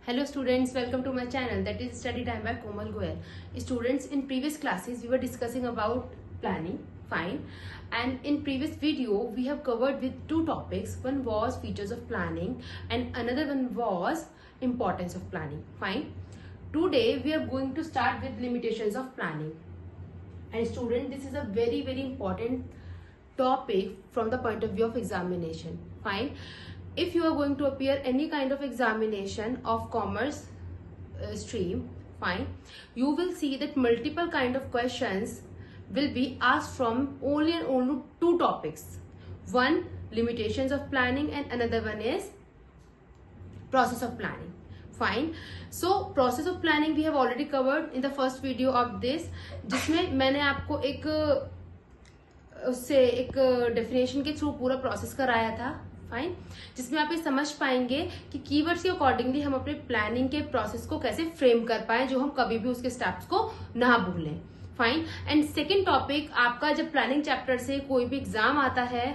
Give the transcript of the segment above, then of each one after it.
Hello students, welcome to my channel, that is Study Time by Komal Goyal. Students, in previous classes we were discussing about planning, fine, and in previous video we have covered with two topics. One was features of planning and another one was importance of planning, fine. Today we are going to start with limitations of planning. And student, this is a very important topic from the point of view of examination, fine. If you are going to appear any kind of examination of commerce stream, fine, you will see that multiple kind of questions will be asked from only and only two topics. One, limitations of planning, and another one is process of planning, fine. So process of planning we have already covered in the first video of this, जिसमें मैंने आपको एक definition के through पूरा process कराया था, fine, जिसमें आप ये समझ पाएंगे कि कीवर्ड्स के अकॉर्डिंगली हम अपने प्लानिंग के प्रोसेस को कैसे फ्रेम कर पाए, जो हम कभी भी उसके स्टेप्स को ना भूलें, फाइन. एंड सेकंड टॉपिक, आपका जब प्लानिंग चैप्टर से कोई भी एग्जाम आता है,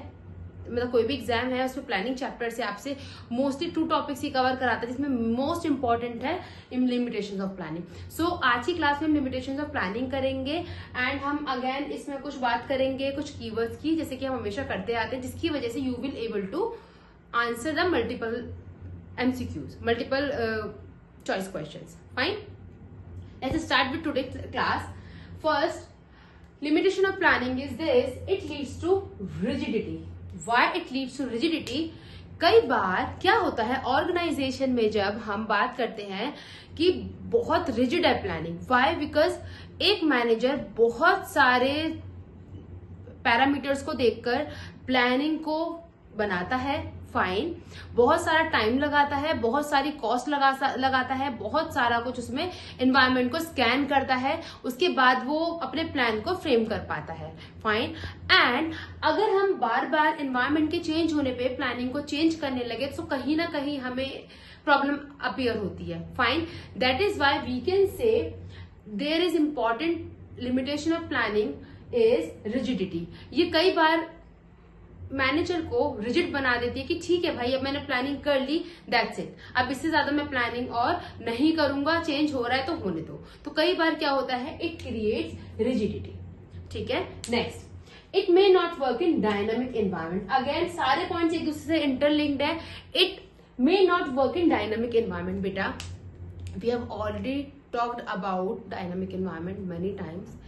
मतलब कोई भी एग्जाम है, उसमें प्लानिंग चैप्टर से आपसे mostly to topics he cover कराता है, जिसमें मोस्ट इंपॉर्टेंट है लिमिटेशंस ऑफ प्लानिंग. सो आज की क्लास में हम लिमिटेशंस ऑफ प्लानिंग करेंगे एंड हम अगेन इसमें कुछ बात करेंगे कुछ कीवर्ड्स की, जैसे कि हम हमेशा करते आते हैं, जिसकी वजह से you will able to answer the multiple MCQs, multiple choice questions, fine. Let's start with today class. First, limitation of planning is this: it leads to rigidity. Why it leads to rigidity? कई बार क्या होता है organisation में, जब हम बात करते हैं कि बहुत रिजिड है प्लानिंग. वाई? बिकॉज एक मैनेजर बहुत सारे पैरामीटर्स को देखकर प्लानिंग को बनाता है, फाइन, बहुत सारा टाइम लगाता है, बहुत सारी कॉस्ट लगाता है, बहुत सारा कुछ उसमें एनवायरनमेंट को स्कैन करता है, उसके बाद वो अपने प्लान को फ्रेम कर पाता है, फाइन. एंड अगर हम बार बार एनवायरनमेंट के चेंज होने पे प्लानिंग को चेंज करने लगे तो कहीं ना कहीं हमें प्रॉब्लम अपीयर होती है, fine. That is why we can say there is important limitation of planning is rigidity. ये कई बार मैनेजर को रिजिड बना देती है कि ठीक है भाई, अब मैंने प्लानिंग कर ली, दैट्स इट, अब इससे ज्यादा मैं प्लानिंग और नहीं करूंगा, चेंज हो रहा है तो होने दो. तो कई बार क्या होता है, इट क्रिएट्स रिजिडिटी, ठीक है. Next, it may not work in dynamic environment. Again सारे पॉइंट्स एक दूसरे से इंटरलिंक्ड है. It may not work in dynamic environment. बेटा, we have already talked about dynamic environment many times.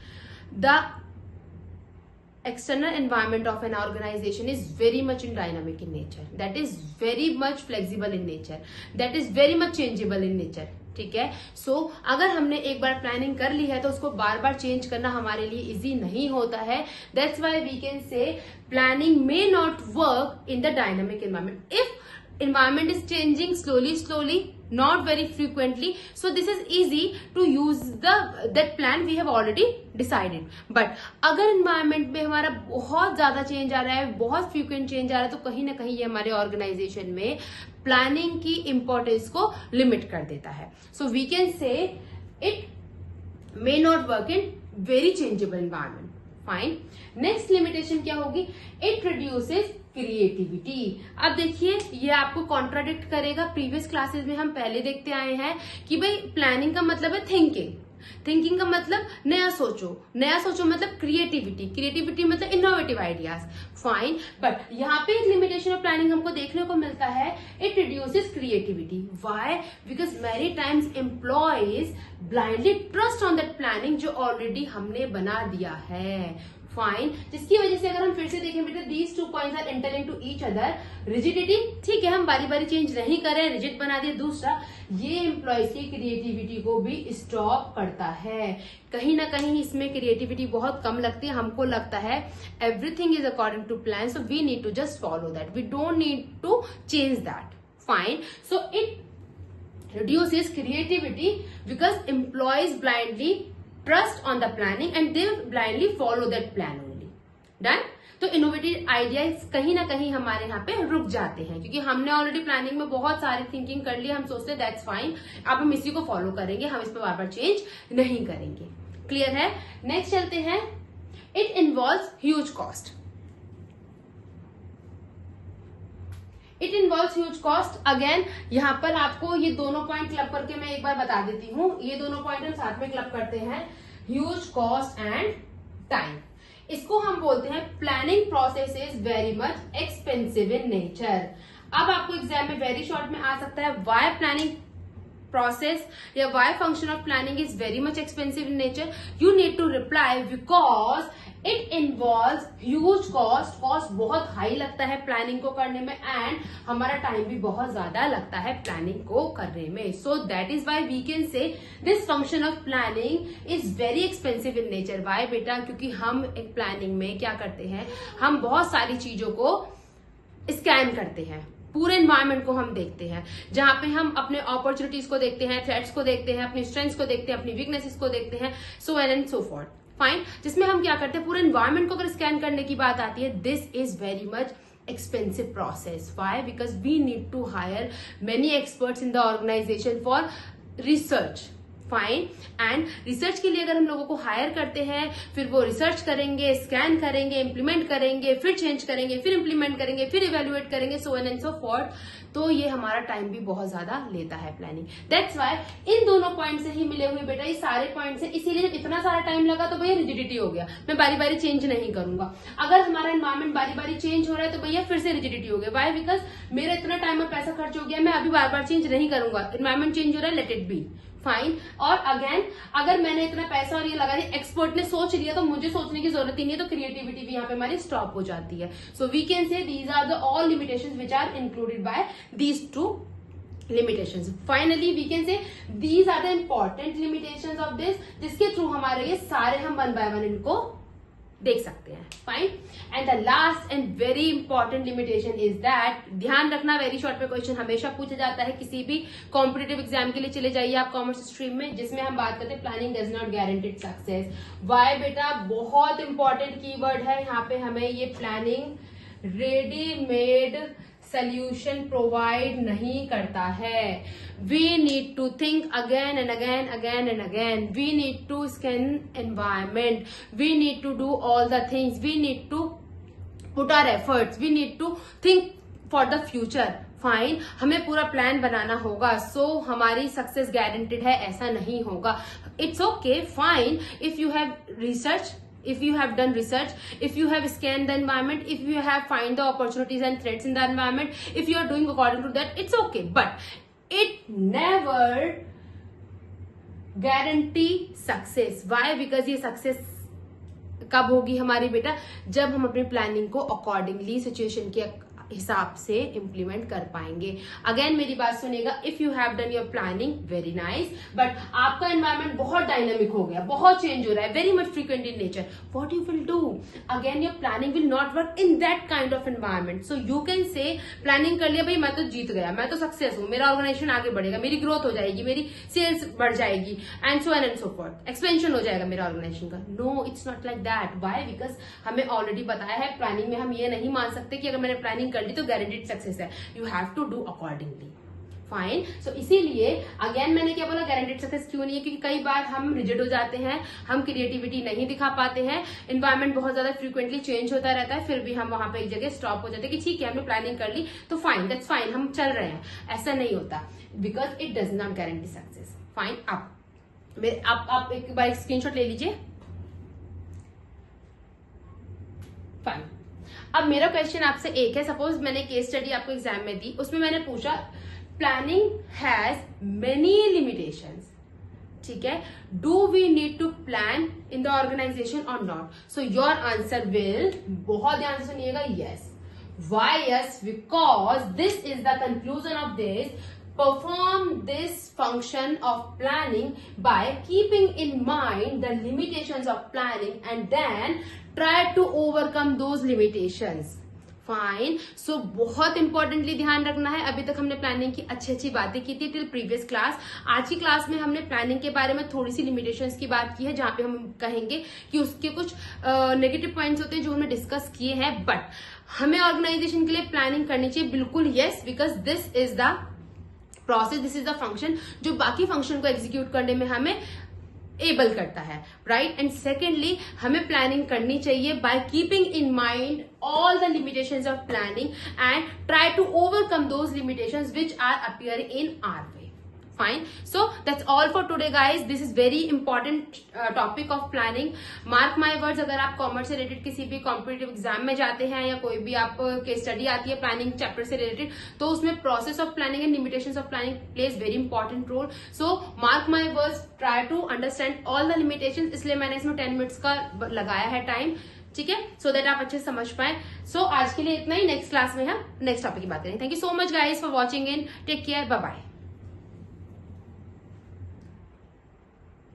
The external environment of an organization is very much in dynamic in nature, that is very much flexible in nature, that is very much changeable in nature, ठीक है. सो अगर हमने एक बार planning कर ली है तो उसको बार बार change करना हमारे लिए इजी नहीं होता है. That's why we can say planning may not work in the dynamic environment if environment is changing slowly, not very frequently. So this is easy to use that plan we have already decided. But अगर environment में हमारा बहुत ज्यादा change आ रहा है, बहुत frequent change आ रहा है, तो कहीं ना कहीं ये हमारे ऑर्गेनाइजेशन में प्लानिंग की इंपॉर्टेंस को लिमिट कर देता है. So we can say it may not work in very changeable environment. Fine. Next limitation क्या होगी? It reduces creativity. अब देखिए, ये आपको कॉन्ट्राडिक्ट करेगा. प्रीवियस क्लासेस में हम पहले देखते आए हैं कि भाई प्लानिंग का मतलब है थिंकिंग, थिंकिंग का मतलब नया सोचो, नया सोचो मतलब क्रिएटिविटी, क्रिएटिविटी मतलब इनोवेटिव आइडियाज, फाइन. बट यहाँ पे एक लिमिटेशन ऑफ प्लानिंग हमको देखने को मिलता है, it reduces creativity. Why? Because many times employees blindly trust on that planning जो ऑलरेडी हमने बना दिया है, फाइन. जिसकी वजह से अगर हम फिर से देखें बेटा, these two points are interlinked to each other. Rigidity, ठीक है, हम बारी बारी चेंज नहीं करें, रिजिड बना दिए. दूसरा, ये एम्प्लॉयज की क्रिएटिविटी को भी स्टॉप करता है. कहीं ना कहीं इसमें क्रिएटिविटी बहुत कम लगती है. हमको लगता है everything is according to plan, so we need to just follow that, we don't need to change that, fine. So it reduces creativity because employees blindly trust on the planning and they blindly follow that plan only. Done? तो innovative ideas कहीं ना कहीं हमारे यहाँ पे रुक जाते हैं, क्योंकि हमने ऑलरेडी प्लानिंग में बहुत सारी थिंकिंग कर ली. हम सोचते हैं दैट्स फाइन, अब हम इसी को फॉलो करेंगे, हम इस पर बार बार चेंज नहीं करेंगे. क्लियर है? नेक्स्ट चलते हैं. It involves huge cost. It involves huge cost. Again यहाँ पर आपको ये दोनों पॉइंट क्लब करके मैं एक बार बता देती हूँ, ये दोनों पॉइंट हम साथ में क्लब करते हैं, ह्यूज कॉस्ट एंड टाइम। इसको हम बोलते हैं planning process is very much expensive in nature. अब आपको एग्जाम में वेरी शॉर्ट में आ सकता है व्हाई प्लानिंग process या why function of planning is very much expensive in nature. You need to reply because it involves huge cost. Cost बहुत high लगता है प्लानिंग को करने में एंड हमारा टाइम भी बहुत ज्यादा लगता है प्लानिंग को करने में. So that is why we can say this function of planning is very expensive in nature. Why बेटा? क्योंकि हम एक प्लानिंग में क्या करते हैं, हम बहुत सारी चीजों को स्कैन करते हैं, पूरे एनवायरमेंट को हम देखते हैं, जहां पे हम अपने अपॉर्चुनिटीज को देखते हैं, थ्रेट्स को देखते हैं, अपनी स्ट्रेंथ्स को देखते हैं, अपनी वीकनेसेस को देखते हैं, so and so forth. Fine. जिसमें हम क्या करते हैं, पूरे एनवायरमेंट को अगर स्कैन करने की बात आती है, this is very much expensive process. Why? Because we need to hire many experts in the organization for research. Fine. And research के लिए अगर हम लोगों को हायर करते हैं, फिर वो रिसर्च करेंगे, स्कैन करेंगे, इंप्लीमेंट करेंगे, फिर चेंज करेंगे, फिर इंप्लीमेंट करेंगे, फिर इवेल्युएट करेंगे, सो एंड सो फॉर्थ. तो ये हमारा टाइम भी बहुत ज्यादा लेता है प्लानिंग. दैट्स वाई इन दोनों पॉइंट से ही मिले हुए बेटा ये सारे पॉइंट्स हैं. इसीलिए जब इतना सारा टाइम लगा तो भैया रिजिडिटी हो गया, मैं बारी बारी चेंज नहीं करूंगा. अगर हमारा एनवायरमेंट बारी बारी चेंज हो रहा है तो भैया फिर से रिजिडिटी हो गया. वाई? बिकॉज मेरा इतना टाइम और पैसा खर्च हो गया, मैं अभी बार बार चेंज नहीं करूंगा. एनवायरमेंट चेंज हो रहा है, लेट इट बी. फाइन. और अगेन अगर मैंने इतना पैसा और ये लगा दिया, एक्सपर्ट ने सोच लिया, तो मुझे सोचने की जरूरत ही नहीं है, तो क्रिएटिविटी भी यहाँ पे हमारी स्टॉप हो जाती है. So we can say these are the all limitations which are included by these two limitations. Finally we can say these are the important limitations of this, जिसके थ्रू हमारे ये सारे हम वन बाय वन इनको देख सकते हैं. Fine. And the last and very important limitation is that, ध्यान रखना वेरी शॉर्ट पे क्वेश्चन हमेशा पूछा जाता है किसी भी कॉम्पिटेटिव एग्जाम के लिए. चले जाइए आप कॉमर्स स्ट्रीम में, जिसमें हम बात करते हैं planning does not guaranteed success. Why बेटा? बहुत इंपॉर्टेंट कीवर्ड है यहाँ पे. हमें ये प्लानिंग रेडीमेड सोल्यूशन प्रोवाइड नहीं करता है. We need to think again and again again and again. We need to scan environment. We need to do all the things. We need to put our efforts. We need to think for the future. Fine. हमें पूरा plan बनाना होगा. सो हमारी success guaranteed है ऐसा नहीं होगा. It's okay. Fine. If you have research, if you have done research, if you have scanned the environment, if you have find the opportunities and threats in the environment, if you are doing according to that, it's okay. But it never guarantee success. Why? Because ये success कब होगी हमारी बेटा? जब हम अपनी planning को accordingly situation के हिसाब से इम्प्लीमेंट कर पाएंगे. अगेन मेरी बात सुनेगा, if you have done your planning very nice, but आपका एनवायरमेंट बहुत डायनामिक हो गया, बहुत चेंज हो रहा है, very much frequent in nature, what you will do? Again your planning will not work in that kind of environment. So you can say planning कर लिया, भाई मैं तो जीत गया, मैं तो सक्सेस हूं, मेरा ऑर्गेनाइजेशन आगे बढ़ेगा, मेरी ग्रोथ हो जाएगी, मेरी सेल्स बढ़ जाएगी, एंड सो फॉर्थ, एक्सपेंशन हो जाएगा मेरा ऑर्गेनाइजेशन का. No, it's not like that. Why? Because हमें ऑलरेडी बताया है प्लानिंग में हम ये नहीं मान सकते कि अगर मैंने प्लानिंग कर ली तो गारंटीड सक्सेस है. You have to do accordingly. Fine. So इसीलिए अगेन मैंने क्या बोला, गारंटीड सक्सेस क्यों नहीं है? क्योंकि कई बार हम रिजिड हो जाते हैं, हम क्रिएटिविटी नहीं दिखा पाते हैं, एनवायरमेंट बहुत ज्यादा फ्रीक्वेंटली चेंज होता रहता है, फिर भी हम वहां पे एक जगह स्टॉप हो जाते हैं कि ठीक है हमने प्लानिंग कर ली तो फाइन, दैट्स फाइन, हम चल रहे हैं. ऐसा नहीं होता, because it does not guarantee success. Fine. आप एक बार स्क्रीनशॉट ले लीजिए. फाइन. अब मेरा क्वेश्चन आपसे एक है, सपोज मैंने केस स्टडी आपको एग्जाम में दी, उसमें मैंने पूछा प्लानिंग हैज मेनी लिमिटेशंस. ठीक है, do we need to plan in the organisation और not? So your answer will, बहुत ध्यान से सुनिएगा, yes. Why yes? Because this is the conclusion of this. Perform this function of planning by keeping in mind the limitations of planning and then try to overcome those limitations. Fine. So बहुत importantly ध्यान रखना है. अभी तक हमने planning की अच्छी अच्छी बातें की थी टिल प्रीवियस क्लास. आज की क्लास में हमने प्लानिंग के बारे में थोड़ी सी लिमिटेशंस की बात की है, जहां पे हम कहेंगे कि उसके कुछ नेगेटिव पॉइंट्स होते हैं जो हमने डिस्कस किए हैं. बट हमें ऑर्गेनाइजेशन के लिए प्लानिंग करनी चाहिए, बिल्कुल yes, because this is the process, this is the function जो बाकी फंक्शन को एग्जीक्यूट करने में हमें एबल करता है, राइट। एंड सेकेंडली हमें प्लानिंग करनी चाहिए by keeping in mind all the limitations of planning and try to overcome those limitations which are appearing in our way. Fine. So that's all for today guys. This is very important topic of planning. Mark my words, अगर आप commerce से related किसी भी competitive exam में जाते हैं या कोई भी आप केस स्टडी आती है प्लानिंग चैप्टर से रिलेटेड, तो उसमें process of planning and limitations of planning plays very important role. So mark my words, try to understand all the limitations. इसलिए मैंने इसमें 10 मिनट्स का लगाया है टाइम, ठीक है, सो दैट आप अच्छे से समझ पाए. सो आज के लिए इतना ही. नेक्स्ट क्लास में हम नेक्स्ट टॉपिक की बात करेंगे. Thank you so much guys for watching in. Take care. Bye bye.